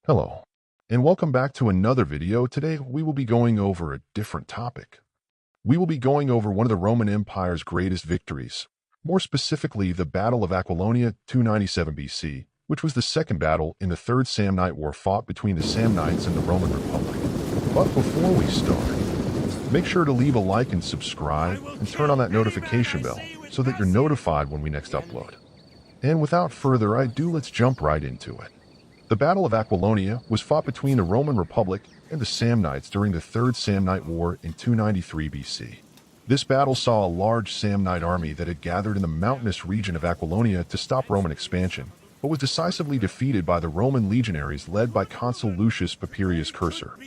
Hello, and welcome back to another video. Today, we will be going over a different topic. We will be going over one of the Roman Empire's greatest victories, more specifically the Battle of Aquilonia 297 BC, which was the second battle in the Third Samnite War fought between the Samnites and the Roman Republic. But before we start, make sure to leave a like and subscribe, and turn on that notification bell so that you're notified when we next upload. And without further ado, let's jump right into it. The Battle of Aquilonia was fought between the Roman Republic and the Samnites during the Third Samnite War in 293 BC. This battle saw a large Samnite army that had gathered in the mountainous region of Aquilonia to stop Roman expansion, but was decisively defeated by the Roman legionaries led by Consul Lucius Papirius Cursor.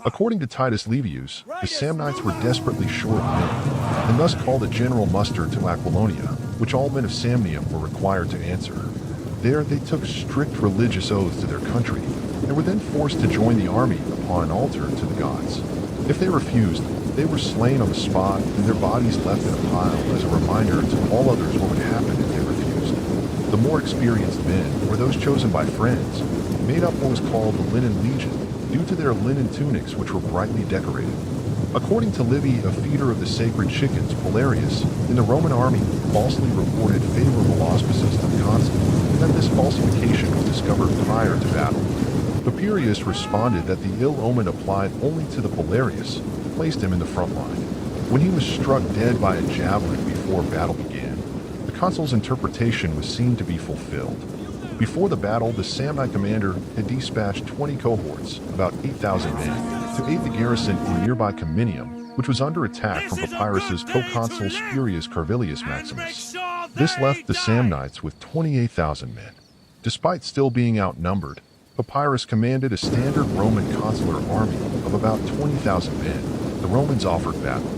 According to Titus Livius, the Samnites were desperately short of men, and thus called a general muster to Aquilonia, which all men of Samnium were required to answer. There, they took strict religious oaths to their country, and were then forced to join the army upon an altar to the gods. If they refused, they were slain on the spot, and their bodies left in a pile as a reminder to all others what would happen if they refused. The more experienced men, or those chosen by friends, made up what was called the Linen Legion, due to their linen tunics which were brightly decorated. According to Livy, a feeder of the sacred chickens, Polarius, in the Roman army, falsely reported favorable auspices to the consul, and that this falsification was discovered prior to battle. Papirius responded that the ill omen applied only to the Polarius, and placed him in the front line. When he was struck dead by a javelin before battle began, the consul's interpretation was seen to be fulfilled. Before the battle, the Samnite commander had dispatched 20 cohorts, about 8,000 men, to aid the garrison in nearby Cominium, which was under attack from Papyrus's co-consul Spurius Carvilius Maximus. This left the Samnites with 28,000 men. Despite still being outnumbered, Papyrus commanded a standard Roman consular army of about 20,000 men. The Romans offered battle.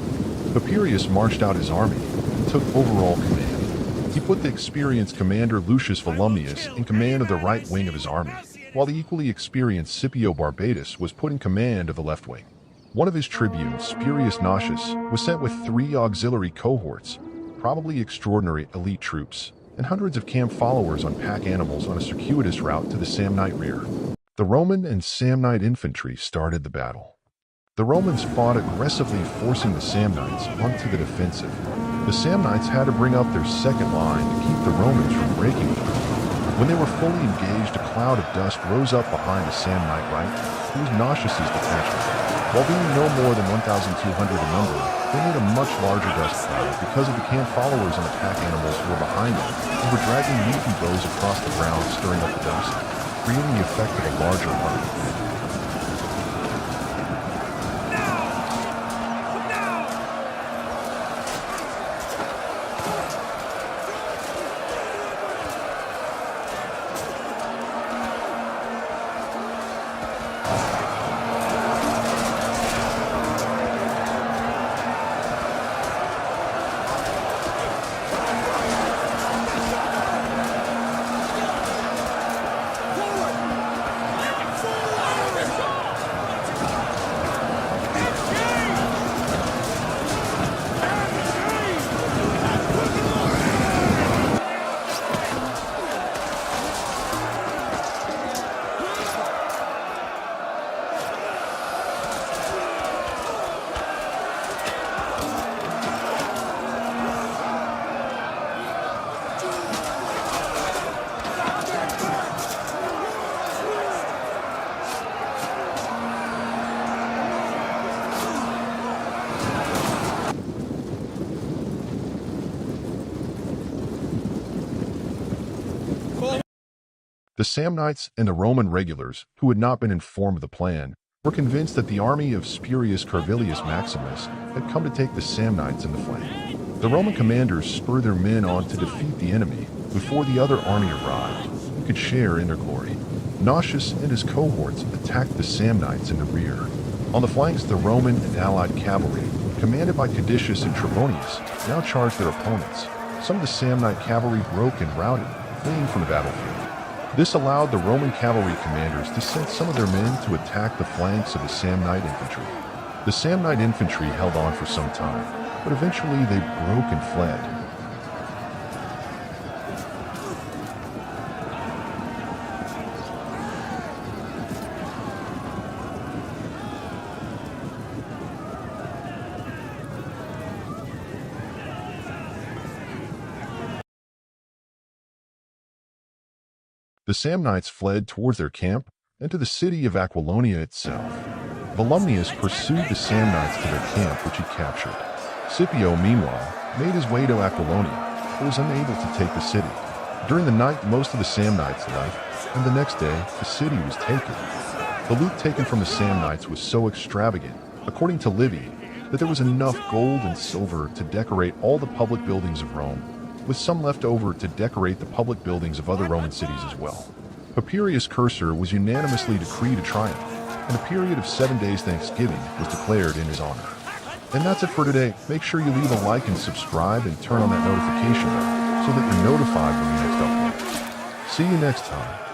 Papirius marched out his army and took overall command. He put the experienced commander Lucius Volumnius in command of the right wing of his army, while the equally experienced Scipio Barbatus was put in command of the left wing. One of his tribunes, Spurius Nautius, was sent with 3 auxiliary cohorts, probably extraordinary elite troops, and hundreds of camp followers on pack animals on a circuitous route to the Samnite rear. The Roman and Samnite infantry started the battle. The Romans fought aggressively, forcing the Samnites onto the defensive. The Samnites had to bring up their second line to keep the Romans from breaking through. When they were fully engaged, a cloud of dust rose up behind the Samnite right. It was Nautius's detachment. While being no more than 1,200 in number, they made a much larger dust cloud because of the camp followers and the pack animals who were behind them and were dragging leafy bows across the ground, stirring up the dust, creating the effect of a larger army. The Samnites and the Roman regulars, who had not been informed of the plan, were convinced that the army of Spurius Carvilius Maximus had come to take the Samnites in the flank. The Roman commanders spurred their men on to defeat the enemy before the other army arrived, who could share in their glory. Nautius and his cohorts attacked the Samnites in the rear. On the flanks, the Roman and allied cavalry, commanded by Caedicius and Trebonius, now charged their opponents. Some of the Samnite cavalry broke and routed, fleeing from the battlefield. This allowed the Roman cavalry commanders to send some of their men to attack the flanks of the Samnite infantry. The Samnite infantry held on for some time, but eventually they broke and fled. The Samnites fled towards their camp and to the city of Aquilonia itself. Volumnius pursued the Samnites to their camp, which he captured. Scipio, meanwhile, made his way to Aquilonia, but was unable to take the city. During the night, most of the Samnites left, and the next day, the city was taken. The loot taken from the Samnites was so extravagant, according to Livy, that there was enough gold and silver to decorate all the public buildings of Rome, with some left over to decorate the public buildings of other Roman cities as well. Papirius Cursor was unanimously decreed a triumph, and a period of 7 days Thanksgiving was declared in his honor. And that's it for today. Make sure you leave a like and subscribe and turn on that notification bell so that you're notified when we next upload. See you next time.